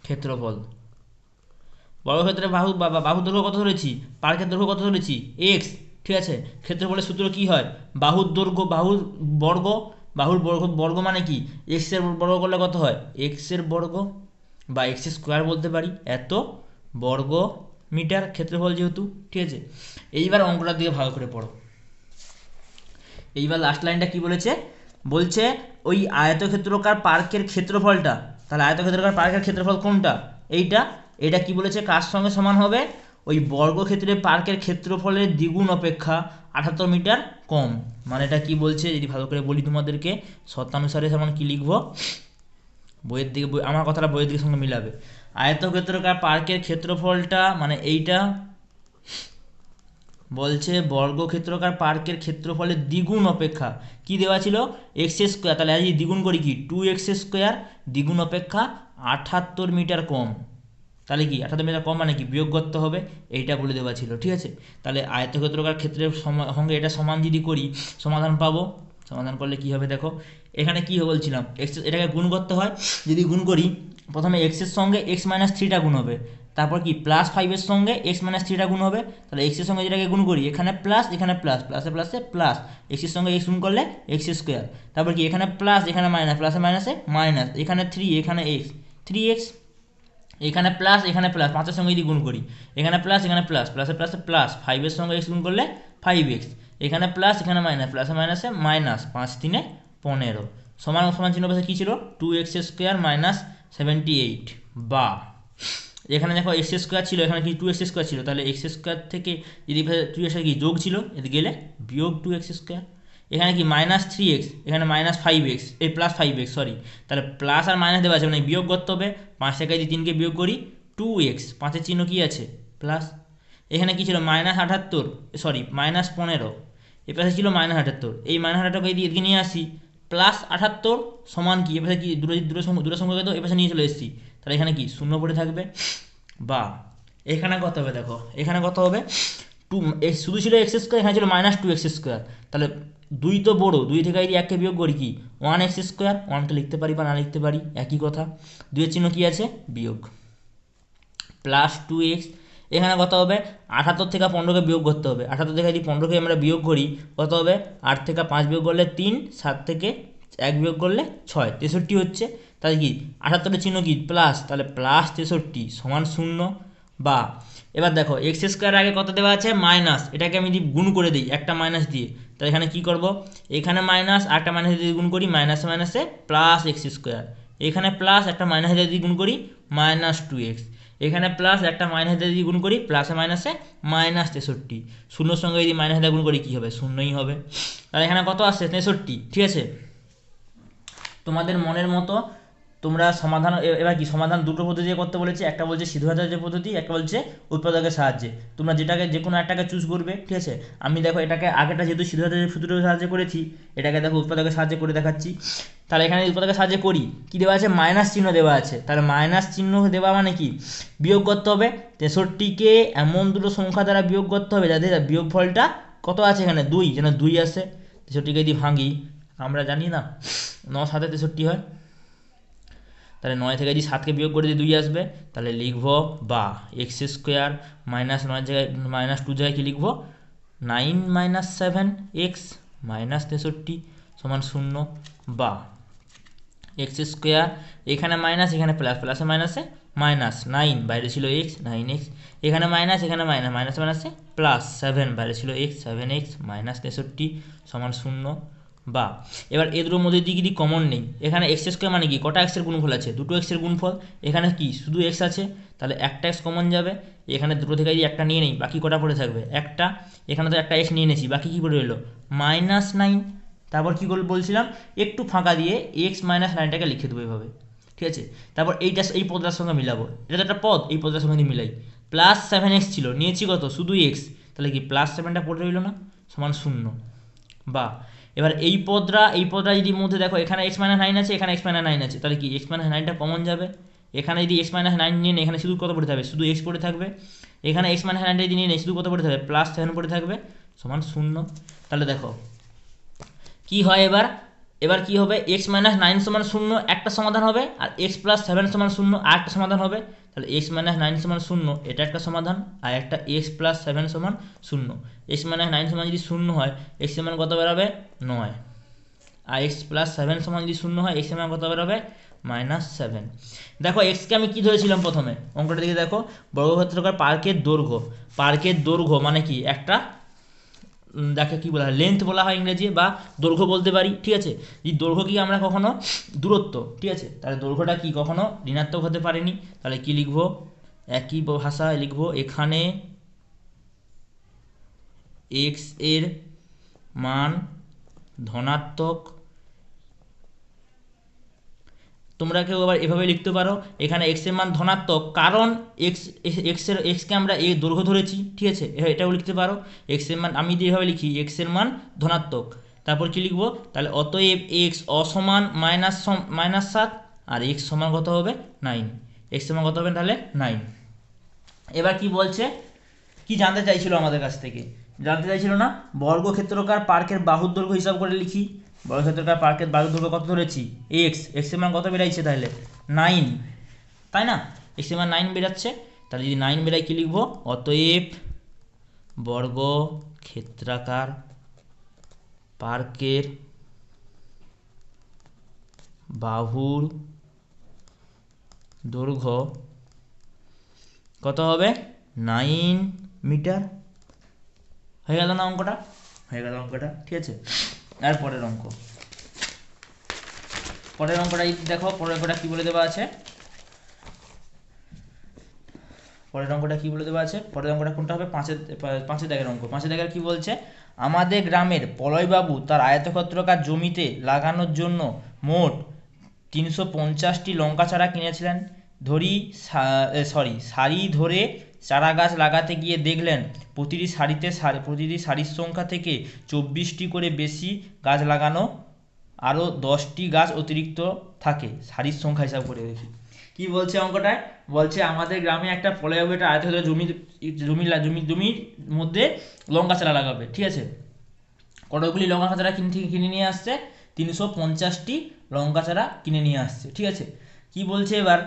ক্ষেত্রফল, বর্গক্ষেত্রে বাহু দৈর্ঘ্য কত ধরেছি, পার্কের দৈর্ঘ্য কত ধরেছি, এক্স, ঠিক আছে। ক্ষেত্রফলের সূত্র কি হয়, বাহুর দৈর্ঘ্য, বাহুর বর্গ, বাহুর বর্গ মানে কি, এক্স এর বর্গ করলে কত হয়, এক্স এর বর্গ বা এক্স স্কোয়ার বলতে পারি, এত বর্গ মিটার ক্ষেত্রফল যেহেতু, ঠিক আছে। এইবার অঙ্কটার দিকে ভালো করে পড়ো। এইবার লাস্ট লাইনটা কি বলেছে, বলছে ওই আয়তক্ষেত্রকার পার্কের ক্ষেত্রফলটা, তাহলে আয়তক্ষেত্রকার পার্কের ক্ষেত্রফল কোনটা, এইটা, এটা কি বলেছে কার সঙ্গে সমান হবে, ওই বর্গক্ষেত্রে পার্কের ক্ষেত্রফলের দ্বিগুণ অপেক্ষা 78 মিটার কম। মানে এটা কি বলছে, যদি ভালো করে বলি তোমাদেরকে, শর্তানুসারে সমান কি লিখবো, বইয়ের দিকে, আমার কথাটা বইয়ের দিকের সঙ্গে মিলাবে। আয়তক্ষেত্রকার পার্কের ক্ষেত্রফলটা মানে এইটা বলছে বর্গক্ষেত্রকার পার্কের ক্ষেত্রফলের দ্বিগুণ অপেক্ষা কি দেওয়া ছিল, এক্স স্কোয়ার, তাহলে আজ দ্বিগুণ করি কি 2x স্কোয়ার, দ্বিগুণ অপেক্ষা 78 মিটার কম। তাহলে কি 78 মিটার কম মানে কি, বিয়োগ করতে হবে, এইটা বলে দেওয়া ছিল, ঠিক আছে। তাহলে আয়তক্ষেত্রকার ক্ষেত্রের সঙ্গে এটা সমান যদি করি, সমাধান পাবো। সমাধান করলে কি হবে দেখো, এখানে কি বলছিলাম, এক্স, এটাকে গুণ করতে হয়, যদি গুণ করি প্রথমে এক্সের সঙ্গে এক্স মাইনাস 3টা গুণ হবে, তারপর কি প্লাস 5-এর সঙ্গে এক্স মাইনাস 3টা গুণ হবে, তাহলে এক্সের সঙ্গে যেটাকে গুণ করি, এখানে প্লাস, এখানে প্লাস, প্লাসে প্লাসে প্লাস, এক্সের সঙ্গে এক্স গুণ করলে এক্স স্কোয়ার, তারপর কি এখানে প্লাস, এখানে মাইনাস, প্লাসে মাইনাসে মাইনাস, এখানে 3, এখানে এক্স, 3x, এখানে প্লাস, এখানে প্লাস, 5-এর সঙ্গে যদি গুণ করি, এখানে প্লাস, এখানে প্লাস, প্লাসে প্লাসে প্লাস, 5-এর সঙ্গে এক্স গুণ করলে 5x, এখানে প্লাস, এখানে মাইনাস, প্লাসে মাইনাসে মাইনাস, 5×3 = 15, সমান সমান চিহ্ন পাশে কী ছিল, 2x স্কোয়ার মাইনাস 78, বা এখানে দেখো এক্স স্কোয়ার ছিল, এখানে কি 2x স্কোয়ার ছিল, তাহলে এক্স স্কোয়ার থেকে যদি 2x কি যোগ ছিল, এতে গেলে বিয়োগ 2x স্কোয়ার, এখানে কি মাইনাস 3x, এখানে মাইনাস 5x, এই প্লাস 5x, সরি, তাহলে প্লাস আর মাইনাস দেওয়া আছে, মানে বিয়োগ করতে হবে, 5 থেকে যদি 3কে বিয়োগ করি 2x, 5-এর চিহ্ন কি আছে প্লাস, এখানে কি ছিল মাইনাস 78, সরি মাইনাস 15, এ পাশে ছিল মাইনাস 78, এই মাইনাস 78কে যদি এদিকে নিয়ে আসি, প্লাস 78 সমান কি, এ পাশে কি দূরের সংখ্যাকে তো এ পাশে নিয়ে চলে এসেছি, তাহলে এখানে কি শূন্য পড়ে থাকবে, বা এখানে কত হবে দেখো, এখানে কত হবে, শুধু ছিল এক্স স্কোয়ার, এখানে ছিল মাইনাস 2x স্কোয়ার, তাহলে 2 তো বড়ো, 2 থেকে যদি 1কে বিয়োগ করি কি 1x স্কোয়ার, 1কে লিখতে পারি বা না লিখতে পারি একই কথা, 2-এর চিহ্ন কি আছে বিয়োগ, প্লাস 2x, এখানে কত হবে 78 থেকে 15কে বিয়োগ করতে হবে, 78 থেকে যদি 15কে আমরা বিয়োগ করি কত হবে, 8 থেকে 5 বিয়োগ করলে 3, 7 থেকে 1 বিয়োগ করলে 6, 63 হচ্ছে, তাহলে কি 78-এর চিহ্ন কি প্লাস, তাহলে প্লাস 63 সমান 0, বা এবার দেখো এক্স স্কোয়ার আগে কত দেওয়া আছে মাইনাস, এটাকে আমি যদি গুণ করে দিই একটা মাইনাস দিয়ে, তাহলে এখানে কি করব, এখানে মাইনাস আর একটা মাইনাস দিয়ে গুণ করি, মাইনাসে মাইনাসে প্লাস এক্স স্কোয়ার, এখানে প্লাস একটা মাইনাস দিয়ে গুণ করি মাইনাস 2x, এখানে প্লাস একটা মাইনাস দিয়ে গুণ করি, প্লাসে মাইনাসে মাইনাস 63, শূন্যর সঙ্গে যদি মাইনাস দিয়ে গুণ করি কী হবে, শূন্যই হবে, তাহলে এখানে কত আসছে 63, ঠিক আছে। তোমাদের মনের মতো তোমরা সমাধান, এবার কি সমাধান দুটো পদ্ধতি করতে বলেছে, একটা বলছে সিদ্ধঘাতের পদ্ধতি, একটা বলছে উৎপাদকের সাহায্যে, তোমরা যেটাকে যে কোনো একটাকে চুজ করবে, ঠিক আছে। আমি দেখো এটাকে আগেটা যেহেতু সিদ্ধঘাতের সূত্রের সাহায্যে করেছি, এটাকে দেখো উৎপাদকের সাহায্যে করে দেখাচ্ছি। তাহলে এখানে উৎপাদকের সাহায্যে করি, কি দেওয়া আছে মাইনাস চিহ্ন দেওয়া আছে, তাহলে মাইনাস চিহ্ন দেওয়া মানে কি বিয়োগ করতে হবে, 63কে এমন দুটো সংখ্যা দ্বারা বিয়োগ করতে হবে যাদের বিয়োগ ফলটা কত আছে, এখানে 2, যেন 2 আসে, 63কে যদি ভাঙি, আমরা জানি না 9 7 63 হয়, তাহলে 9 থেকে যদি 7কে বিয়োগ করে দিয়ে 2 আসবে, তাহলে লিখব বা এক্স স্কোয়ার মাইনাস 9 জায়গায় মাইনাস 2 জায়গায় কি লিখব 9 - 7x মাইনাস 63 সমান 0, বা এক্স স্কোয়ার, এখানে মাইনাস এখানে প্লাস, প্লাসে মাইনাসে মাইনাস 9, বাইরে ছিল এক্স 9x, এখানে মাইনাস এখানে মাইনাস, মাইনাসে মাইনাসে প্লাস 7, বাইরে ছিল এক্স 7x মাইনাস 63 সমান 0। বা এবার এ দুটোর মধ্যে দিকে যদি কমন নেই, এখানে এক্স স্কোয়ার মানে কি কটা এক্সের গুণফল আছে, দুটো এক্সের গুণফল, এখানে কি শুধু এক্স আছে, তাহলে একটা এক্স কমন যাবে, এখানে দুটো থেকে যদি একটা নিয়ে নেই বাকি কটা পড়ে থাকবে একটা, এখানে তো একটা এক্স নিয়ে নিয়েছি বাকি কী পড়ে রইলো -9। তারপর কী করে বলছিলাম, একটু ফাঁকা দিয়ে এক্স -9টাকে লিখে দেবো এভাবে, ঠিক আছে। তারপর এইটা এই পদটার সঙ্গে মিলাবো, এটা তো একটা পদ, এই পদটার সঙ্গে যদি মিলাই +7x ছিল, নিয়েছি কত শুধু এক্স, তাহলে কি +7টা পড়ে রইল না সমান 0। বা এবার এই পদটা যদি মধ্যে দেখো এখানে x-9 আছে, এখানে x-9 আছে, তাহলে কি x-9টা কমন যাবে, এখানে যদি x-9 নিয়ে নেই এখানে শুধু কত পড়ে থাকবে, শুধু x পড়ে থাকবে, এখানে x-9টা যদি নিয়ে নেই শুধু কত পড়ে থাকবে +7 পড়ে থাকবে সমান 0। তাহলে দেখো কি হয় এবার, এবার কি হবে x-9 সমান 0 একটা সমাধান হবে, আর x+7 সমান 0 আর একটা সমাধান হবে, তাহলে x-9 সমান 0 এটা একটা সমাধান, আর একটা x+7 সমান 0। x-9 সমান যদি 0 হয় x এর মান কত বেরোবে 9, আর x+7 সমান যদি 0 হয় x এর মান কত বেরোবে -7। দেখো এক্সকে আমি কি ধরেছিলাম প্রথমে, অঙ্কটা দিকে দেখো, বর্গক্ষেত্রাকার পার্কের দৈর্ঘ্য মানে কি একটা, যাকে কি বলা হয় লেন্থ বলা হয় ইংরেজি, বা দৈর্ঘ্য বলতে পারি, ঠিক আছে। এই দৈর্ঘ্য কি আমরা কখনো দূরত্ব, ঠিক আছে, তাহলে দৈর্ঘ্যটা কি কখনো ঋণাত্মক হতে পারেনি, তাহলে কি লিখবো, একই ভাষায় লিখবো, এখানে এক্স এর মান ধনাত্মক, তোমরা কেউ আবার এভাবে লিখতে পারো, এখানে এক্স এর মান ধনাত্মক কারণ এক্সকে আমরা এই দৈর্ঘ্য ধরেছি, ঠিক আছে, এটাও লিখতে পারো, এক্স এর মান আমি যদি এভাবে লিখি এক্স এর মান ধনাত্মক, তারপর কি লিখবো, তাহলে অতএব এক্স অসমান -7 আর এক্স সমান কত হবে 9, এক্স সমান কত হবে তাহলে 9। এবার কি বলছে, কি জানতে চাইছিল আমাদের কাছ থেকে, জানতে চাইছিল না বর্গক্ষেত্রাকার পার্কের বাহুর দৈর্ঘ্য হিসাব করে লিখি, বর্গক্ষেত্রাকার পার্কের বাহুর দৈর্ঘ্য কত ধরেছি এক্স এর মান কত বেরাইছে তাহলে 9, তাই না, এক্স এর মান 9 বেরাচ্ছে, তাহলে যদি 9 বেরাই কি লিখবো, অতএব বর্গক্ষেত্রাকার পার্কের বাহুর দৈর্ঘ্য কত হবে 9 মিটার। হয়ে গেল না অঙ্কটা, হয়ে গেল অঙ্কটা, ঠিক আছে। আর পরের অঙ্কটা দেখো, পরের অঙ্কটা কি বলে দেওয়া আছে, পরের অঙ্কটা কোনটা হবে, পাঁচের দাগের অঙ্ক, পাঁচের দাগের কি বলছে, আমাদের গ্রামের পলয়বাবু তার আয়তক্ষেত্রাকার জমিতে লাগানোর জন্য মোট 350টি লঙ্কা চারা কিনেছিলেন। সারি ধরে চারা গাছ লাগাতে গিয়ে দেখলেন প্রতিটি সারির সংখ্যা থেকে 24টি করে বেশি গাছ লাগানো, আরও 10টি গাছ অতিরিক্ত থাকে, সারির সংখ্যা হিসাব করে দেখি। কি বলছে অঙ্কটায়, বলছে আমাদের গ্রামে একটা পলয়বাবু একটা আয়তক্ষেত্রাকার জমির মধ্যে লঙ্কা চারা লাগাবে, ঠিক আছে। কতগুলি লঙ্কা চারা কিনে নিয়ে আসছে, 350টি লঙ্কা চারা কিনে নিয়ে আসছে, ঠিক আছে। কি বলছে এবার,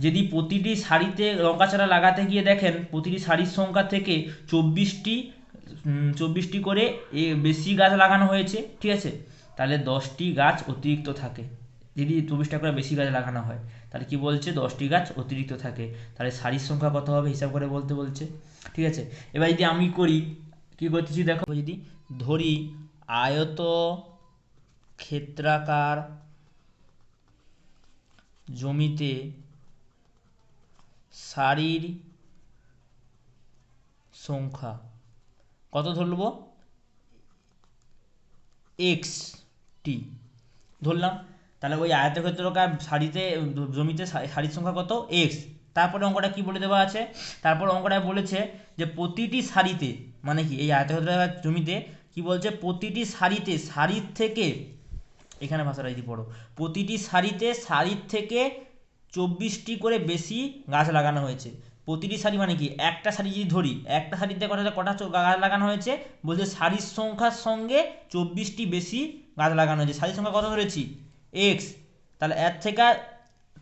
যদি প্রতিটি সারিতে লঙ্কা চারা লাগাতে গিয়ে দেখেন প্রতিটি সারির সংখ্যা থেকে 24টি করে বেশি গাছ লাগানো হয়েছে, ঠিক আছে, তাহলে 10টি গাছ অতিরিক্ত থাকে, যদি 24টা করে বেশি গাছ লাগানো হয় তাহলে কি বলছে 10টি গাছ অতিরিক্ত থাকে, তাহলে সারির সংখ্যা কত হবে হিসাব করে বলতে বলছে, ঠিক আছে। এবার যদি আমি করি, কি করতেছি দেখো, যদি ধরি আয়ত ক্ষেত্রাকার জমিতে সারির সংখ্যা কত ধরবো, টি ধরলাম, তাহলে ওই আয়তক্ষেত্রাকার জমিতে সারির সংখ্যা কত এক্স। তারপরে অঙ্কটা কি বলে দেওয়া আছে, তারপর অঙ্কটা বলেছে যে প্রতিটি সারিতে, মানে কি এই আয়তক্ষেত্রাকার জমিতে কি বলছে, প্রতিটি সারির থেকে, এখানে ভাষাটা যদি পড়ো, প্রতিটি সারির থেকে 24টি করে বেশি গাছ লাগানো হয়েছে। প্রতিটি সারি মানে কি, একটা সারি যদি ধরি, একটা সারিতে কটা গাছ লাগানো হয়েছে, বলছে সারির সংখ্যার সঙ্গে 24টি বেশি গাছ লাগানো হয়েছে, সারির সংখ্যা কত ধরেছি এক্স, তাহলে এর থেকে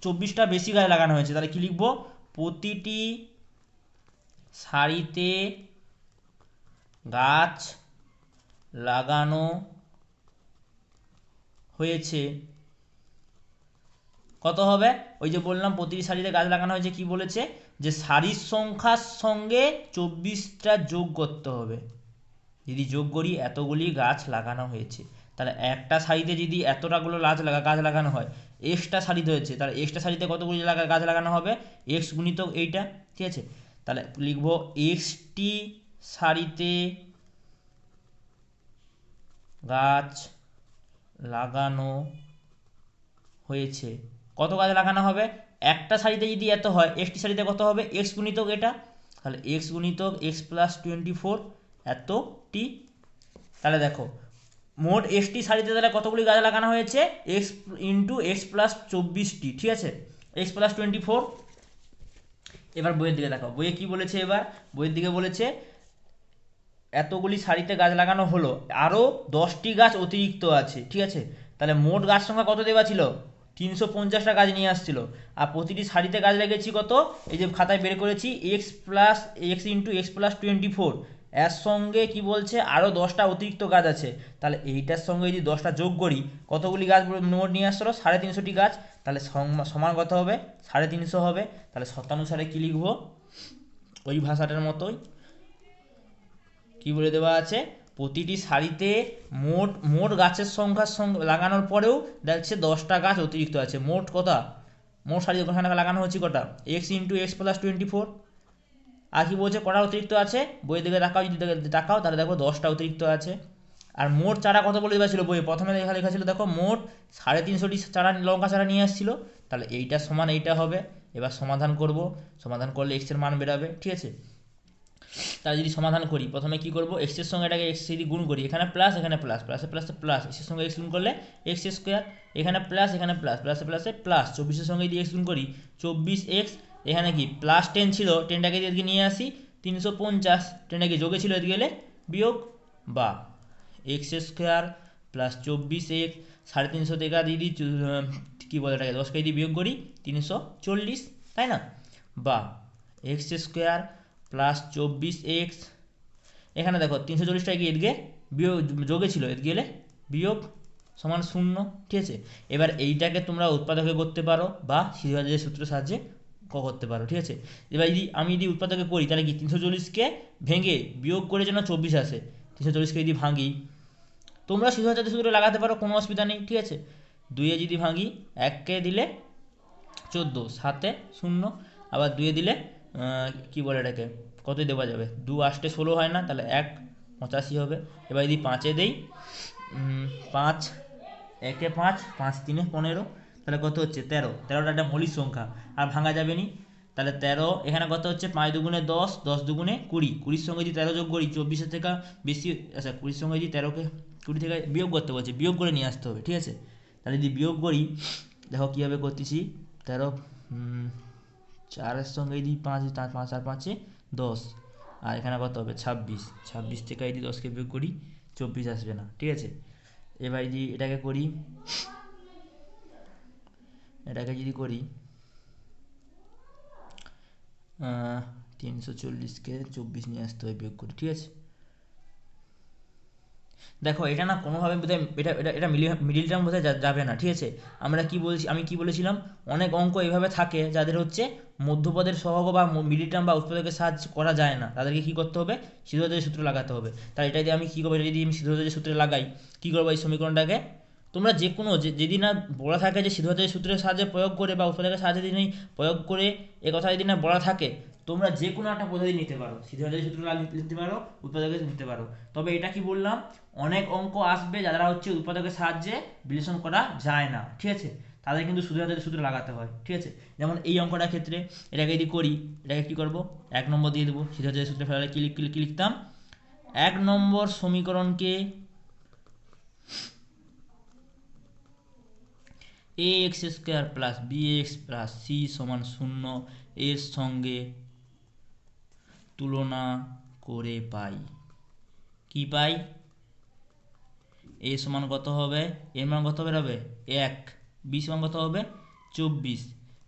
24টা বেশি গাছ লাগানো হয়েছে, তাহলে কি লিখবো, প্রতিটি সারিতে গাছ লাগানো হয়েছে কত হবে? ওই যে বললাম প্রতিটি সারিতে গাছ লাগানো হয়েছে, কি বলেছে যে সারির সংখ্যার সঙ্গে 24টা যোগ করতে হবে। যদি যোগ করি এতগুলি গাছ লাগানো হয়েছে, তাহলে একটা সারিতে যদি এতটাগুলো গাছ লাগানো হয়, এক্সটা সারিতে হয়েছে, তাহলে এক্সটা সারিতে কতগুলি গাছ লাগানো হবে? এক্স গুণিতক এইটা, ঠিক আছে? তাহলে লিখব এক্সটি সারিতে গাছ লাগানো হয়েছে। কত গাছ লাগানো হবে? একটা সারিতে যদি এত হয়, এক্সটি সারিতে কত হবে? এক্স গুণিতক এটা, তাহলে এক্স গুণিতক এক্স প্লাস 24 এতটি। তাহলে দেখো মোট এক্সটি সারিতে তাহলে কতগুলি গাছ লাগানো হয়েছে? এক্স ইন্টু এক্স প্লাস 24টি, ঠিক আছে? X plus 24। এবার বইয়ের দিকে দেখো, বইয়ে কি বলেছে? এবার বইয়ের দিকে বলেছে এতগুলি সারিতে গাছ লাগানো হলো, আরও 10টি গাছ অতিরিক্ত আছে, ঠিক আছে? তাহলে মোট গাছ সংখ্যা কত দেওয়া ছিল? 350টা গাছ নিয়ে আসছিল। আর প্রতিটি সারিতে গাছ লাগিয়েছি কত? এই যে খাতায় বের করেছি, এক্স ইন্টু এক্স প্লাস 24। এর সঙ্গে কি বলছে? আরও 10টা অতিরিক্ত গাছ আছে। তাহলে এইটার সঙ্গে যদি 10টা যোগ করি, কতগুলি গাছ মোট নিয়ে আসছিলো? 350টি গাছ। তাহলে সমান কত হবে? 350 হবে। তাহলে শতানুসারে কী লিখব? ওই ভাষাটার মতোই কি বলে দেওয়া আছে? প্রতিটি সারিতে মোট গাছের সংখ্যার সঙ্গে লাগানোর পরেও দেখছে 10টা গাছ অতিরিক্ত আছে। মোট কটা? মোট সারি ওখানে লাগানো হচ্ছে কটা? X into x plus 24। আর কি বলছে কটা অতিরিক্ত আছে? বইয়ের দিকে তাকাও, যদি তাকাও তাহলে দেখো 10টা অতিরিক্ত আছে। আর মোট চারা কত বলে দেওয়া ছিল বইয়ে? প্রথমে লেখা ছিল দেখো মোট 350টি চারা, লঙ্কা চারা নিয়ে আসছিল। তাহলে এইটা সমান এইটা হবে। এবার সমাধান করব, সমাধান করলে এক্সের মান বেরাবে, ঠিক আছে? তাহলে যদি সমাধান করি, প্রথমে কি করব? এক্সের সঙ্গে এটাকে এক্স যদি গুণ করি, এখানে প্লাস এখানে প্লাস, প্লাসে প্লাসে প্লাস, এক্সের সঙ্গে এক্স গুণ করলে এক্স স্কোয়ার, এখানে প্লাস এখানে প্লাস, প্লাসে প্লাসে প্লাস, 24-এর সঙ্গে যদি এক্স গুণ করি 24x, এখানে কি প্লাস 10 ছিল, 10টাকে এদিকে নিয়ে আসি 350, 10টাকে যোগে ছিল এদিকে গেলে বিয়োগ, বা এক্স স্কোয়ার প্লাস 24x 350 থেকে দিদি কী বলে এটাকে 10কে যদি বিয়োগ করি 340, তাই না? বা এক্স স্কোয়ার প্লাস 24x, এখানে দেখো 340টা কি এদিকে বিয়োগ যোগে ছিল, এদিকে গেলে বিয়োগ, সমান 0, ঠিক আছে? এবার এইটাকে তোমরা উৎপাদকে করতে পারো বা সিদ্ধান্তের সূত্রের সাহায্যে করতে পারো, ঠিক আছে? এবার আমি যদি উৎপাদকে করি, তাহলে কি 340কে ভেঙে বিয়োগ করে যেন 24 আসে, 340কে যদি ভাঙি, তোমরা সিদ্ধান্তের সূত্রে লাগাতে পারো, কোনো অসুবিধা নেই, ঠিক আছে? 2-এ যদি ভাঙি, 1কে দিলে 14, 7-এ 0, আবার 2-এ দিলে কি বলে এটাকে কতই দেওয়া যাবে? 2 8-এ 16 হয় না, তাহলে 1 85 হবে। এবার যদি 5-এ দেই, 5 1-এ 5, 5 3-এ 15, তাহলে কত হচ্ছে? 13। 13টা একটা মৌলিক সংখ্যা, আর ভাঙা যাবে নি। তাহলে 13 এখানে কত হচ্ছে? 5 দুগুণে 10, 10 দুগুণে 20, 20-এর সঙ্গে যদি 13 যোগ করি 24-এর থেকে বেশি, আচ্ছা 20-এর সঙ্গে যদি 13কে 20 থেকে বিয়োগ করতে বলছে, বিয়োগ করে নিয়ে আসতে হবে, ঠিক আছে? তাহলে যদি বিয়োগ করি, দেখো কীভাবে করতেছি। 13 4-এর সঙ্গে যদি 5, 5 আর 5-এ 10, আর এখানে কত হবে? 26, 26 থেকে যদি 10কে বিয়োগ করি 24 আসবে না, ঠিক আছে? এবার যদি এটাকে করি, করি 340কে 24 নিয়ে আসতে হবে বিয়োগ করি, ঠিক আছে? দেখো এটা না কোনোভাবে বোধহয় এটা এটা এটা মিডিল টার্ম বোধহয় যাবে না, ঠিক আছে? আমি কি বলেছিলাম, অনেক অঙ্ক এভাবে থাকে যাদের হচ্ছে মধ্যপদের সহগ বা মিডিল টার্ম বা উৎপাদকের সাহায্য করা যায় না, তাদেরকে কি করতে হবে? সিদ্ধান্তের সূত্র লাগাতে হবে। তাই এটা দিয়ে আমি কী করবো? এটা যদি আমি সিদ্ধান্তের সূত্রে লাগাই, কী করবো? এই সমীকরণটাকে তোমরা যে কোনো যদি না বলা থাকে যে সিদ্ধান্তের সূত্রের সাহায্যে প্রয়োগ করে বা উৎপাদকের সাহায্যে যদি প্রয়োগ করে, এ কথা যদি না বলা থাকে, তোমরা যে কোনো একটা পদ্ধতি নিতে পারো, সিদ্ধান্তের সূত্র নিতে পারো, উৎপাদকের নিতে পারো। তবে এটা কি বললাম, অনেক অঙ্ক আসবে যারা হচ্ছে উৎপাদকের সাহায্যে বিশ্লেষণ করা যায় না, ঠিক আছে? তাদের কিন্তু সিদ্ধান্তের সূত্র লাগাতে হয়, ঠিক আছে? যেমন এই অঙ্কটার ক্ষেত্রে এটাকে যদি করি, এটাকে কি করব? 1 নম্বর দিয়ে দেবো, সিদ্ধান্তের সূত্রে ফেলালে কি লিখতাম? 1 নম্বর সমীকরণকে ax square plus bx plus c সমান 0 এর সঙ্গে তুলনা করে পাই। কি পাই? a সমান কত হবে? এর মান কত বেরোবে? 1, b সমান কত হবে? 24,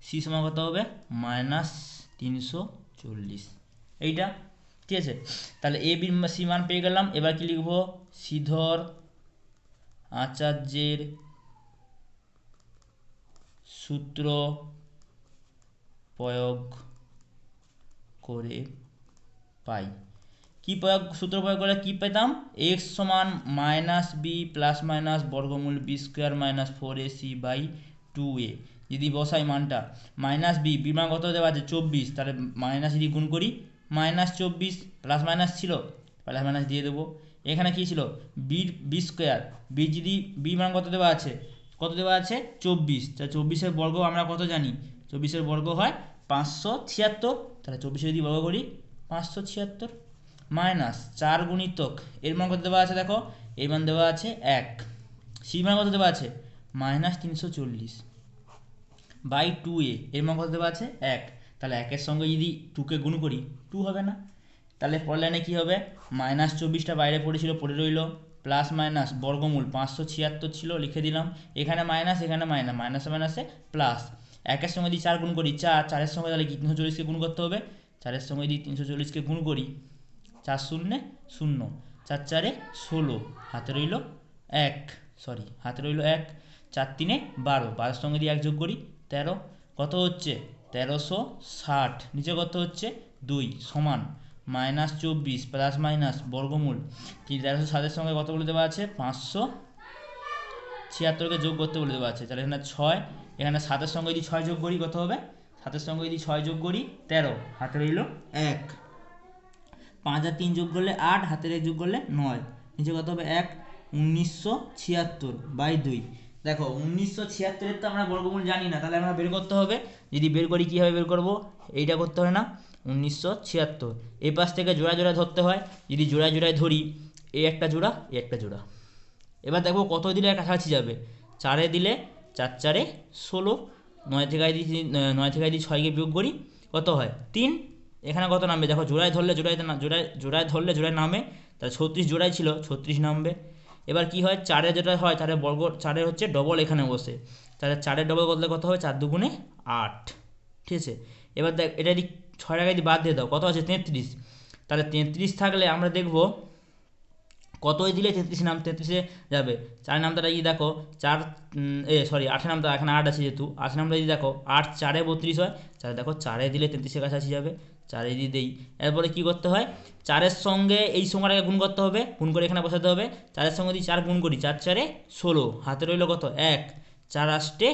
c সমান কত হবে? -340, এইটা, ঠিক আছে? তাহলে a b c মান পেয়ে গেলাম। এবার কি লিখবো? শ্রীধর আচার্যের সূত্র প্রয়োগ করে পাই। সূত্র প্রয়োগ করে কি পেতাম? এক্স সমান মাইনাস বি প্লাস মাইনাস বর্গমূল বি স্কোয়ার মাইনাস 4ac/2a। যদি বসাই মানটা মাইনাস বি মান কত দেওয়া আছে 24, তাহলে মাইনাস যদি গুণ করি -24, প্লাস মাইনাস ছিল প্লাস মাইনাস দিয়ে দেবো। এখানে কি ছিল বি স্কোয়ার, বি মান কত দেওয়া আছে 24, তাহলে 24-এর বর্গ আমরা কত জানি? 24-এর বর্গ হয় 576, তাহলে 24 যদি বর্গ করি 576 মাইনাস 4 গুণিতক এর মান কত দেওয়া আছে দেখো, এর মান দেওয়া আছে 1, সি মান কত দেওয়া আছে -340/2a, এর মান কত দেওয়া আছে 1, তাহলে 1-এর সঙ্গে যদি 2কে গুণ করি 2 হবে না। তাহলে পরের লাইনে কী হবে, -24টা বাইরে পড়েছিল পড়ে রইল, প্লাস মাইনাস বর্গমূল 576 ছিল লিখে দিলাম, এখানে মাইনাস এখানে মাইনাস, মাইনাসে মাইনাসে প্লাস, 1-এর সঙ্গে যদি 4 গুণ করি 4, 4-এর সঙ্গে তাহলে কি 340কে গুণ করতে হবে, 4-এর সঙ্গে যদি 340কে গুণ করি 4 শূন্যে 0, 4 4-এ 16, হাতে রইল 1, 4 3-এ 12, 12-এর সঙ্গে যদি 1 যোগ করি 13, কত হচ্ছে 1360, নিচে কত হচ্ছে 2 সমান -24 প্লাস মাইনাস বর্গমূল কি 1360-এর সঙ্গে কত বলে দেওয়া আছে 576কে যোগ করতে বলে দেওয়া আছে, তাহলে এখানে 6, এখানে 7-এর সঙ্গে যদি 6 যোগ করি কত হবে, 7-এর সঙ্গে যদি 6 যোগ করি 13, হাতে রইল 1, 5 আর 3 যোগ করলে 8, হাতের 1 যোগ করলে 9, নিচে কত হবে 1, 1976/2। দেখো 1976-এর তো আমরা বর্গমূল জানি না, তাহলে আমরা বের করতে হবে, যদি বের করি কীভাবে বের করব, এইটা করতে হয় না 1976, এই পাশ থেকে জোড়া জোড়া ধরতে হয়, যদি জোড়ায় জোড়ায় ধরি এই একটা জোড়া এই একটা জোড়া, এবার দেখো কত দিলে কাছাকাছি যাবে, 4-এ দিলে 4 4-এ 16, 9 থেকে যদি 6কে বিয়োগ করি কত হয় 3, এখানে কত নামবে দেখো, জোড়ায় ধরলে জোড়ায় নামে, তাহলে 36 জোড়ায় ছিল 36 নামবে। এবার কি হয় 4-এ যেটা হয় 4-এর বর্গ, 4-এর হচ্ছে ডবল এখানে বসে, তাহলে 4-এর ডবল করলে কত হবে 4 2 8, ঠিক আছে। এবার দেখ এটা যদি 6 টাকা যদি বাদ দিয়ে দাও কত আছে 33, তাহলে 33 থাকলে আমরা দেখব কতই দিলে 33 নাম 33-এ যাবে, 4 নামটা যদি দেখো 4 8 নামটা, এখানে 8 আছে যেহেতু 8 নামটা যদি দেখো 8 4-এ 32 হয়, তাহলে দেখো 4-এ দিলে 33-এর কাছাকাছি যাবে, 4-এ যদি দেই, এরপরে কি করতে হয় 4-এর সঙ্গে এই সংখ্যাটাকে গুণ করতে হবে, গুণ করে এখানে বসাতে হবে, 4-এর সঙ্গে যদি 4 গুণ করি 4 4-এ 16, হাতে রইল কত 1, 4 8-এ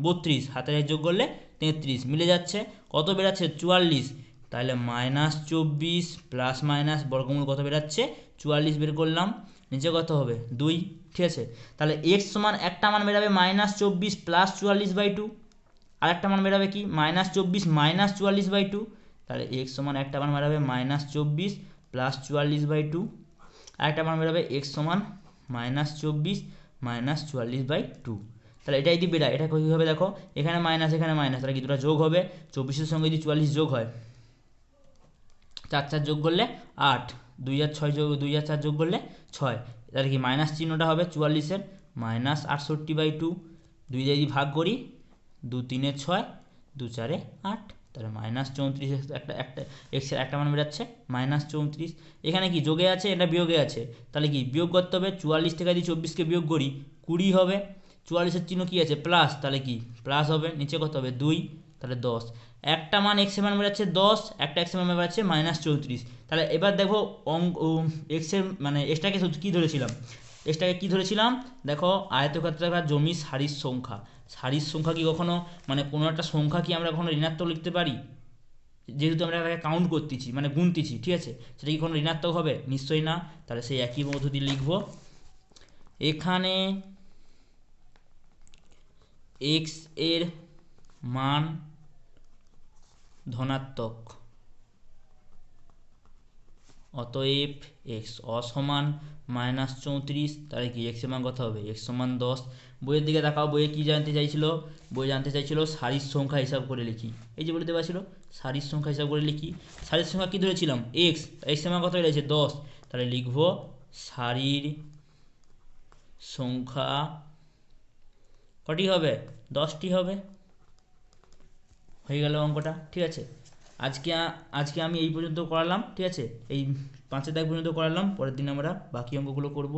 32, হাতের 1 যোগ করলে 33, মিলে যাচ্ছে, কত বেরাচ্ছে 44, তাহলে -24 প্লাস মাইনাস বর্গমূল কত বেরাচ্ছে 44 বের করলাম, নিচে কত হবে 2, ঠিক আছে। তাহলে x সমান একটা মান বেরাবে -24 প্লাস 44/2, আর একটা মান বেরাবে কি -24 মাইনাস 44/2, তাহলে x সমান একটা মান বেরাবে -24 প্লাস 44/2, আর একটা মান বেরাবে x সমান -24 মাইনাস 44/2, তাহলে এটা যদি বেরায় এটা কী হবে দেখো, এখানে মাইনাস এখানে মাইনাস, তাহলে কি দুটো যোগ হবে, 24-এর সঙ্গে যদি 44 যোগ হয় 4 4 যোগ করলে 8, 2 আর 6 যোগ 2 আর 4 যোগ করলে 6, তাহলে কি মাইনাস চিহ্নটা হবে 44-এর -68/2, 2 যদি ভাগ করি 2 3-এ 6, 2 4-এ 8, তাহলে -34, একটা এক্সের একটা মান বেরাচ্ছে -34, এখানে কি যোগে আছে এটা বিয়োগে আছে, তাহলে কি বিয়োগ করতে হবে, 44 থেকে যদি 24-কে বিয়োগ করি 20 হবে, 44-এর চিহ্ন কি আছে প্লাস, তাহলে কি প্লাস হবে, নিচে কত হবে 2, তাহলে 10, একটা মান এক্সের মান বেরাচ্ছে 10, একটা এক্সের মান বেরাচ্ছে -34, তাহলে এবার দেখো এক্সের মানে এক্সটাকে কী ধরেছিলাম, এক্সটাকে কী ধরেছিলাম দেখো, আয়তক্ষেত্রাকার জমি সারির সংখ্যা কি কখনো মানে কোনো একটা সংখ্যা কি আমরা কখনো ঋণাত্মক লিখতে পারি, যেহেতু আমরা এটাকে কাউন্ট করতেছি মানে গুনতেছি, ঠিক আছে, সেটা কি কোনো ঋণাত্মক হবে, নিশ্চয়ই না, তাহলে সেই একই পদ্ধতি লিখব, এখানে x এর মান ধনাত্মক, অতএব x অসমান -34, তাহলে কি x এর মান কত হবে, x সমান 10, বইয়ের দিকে তাকাও, বইয়ে কি জানতে চাইছিল, বই জানতে চাইছিল সারির সংখ্যা হিসাব করে লিখি, এই যে বলে দেওয়া ছিল সারির সংখ্যা হিসাব করে লিখি, সারির সংখ্যা কী ধরেছিলাম x এর মান কত রয়েছে 10, তাহলে লিখব সারির সংখ্যা কটি হবে 10টি হবে, হয়ে গেল অঙ্কটা, ঠিক আছে। আজকে আমি এই পর্যন্ত করালাম, ঠিক আছে, এই 5 দাগ পর্যন্ত করালাম, পরের দিন আমরা বাকি অঙ্কগুলো করব।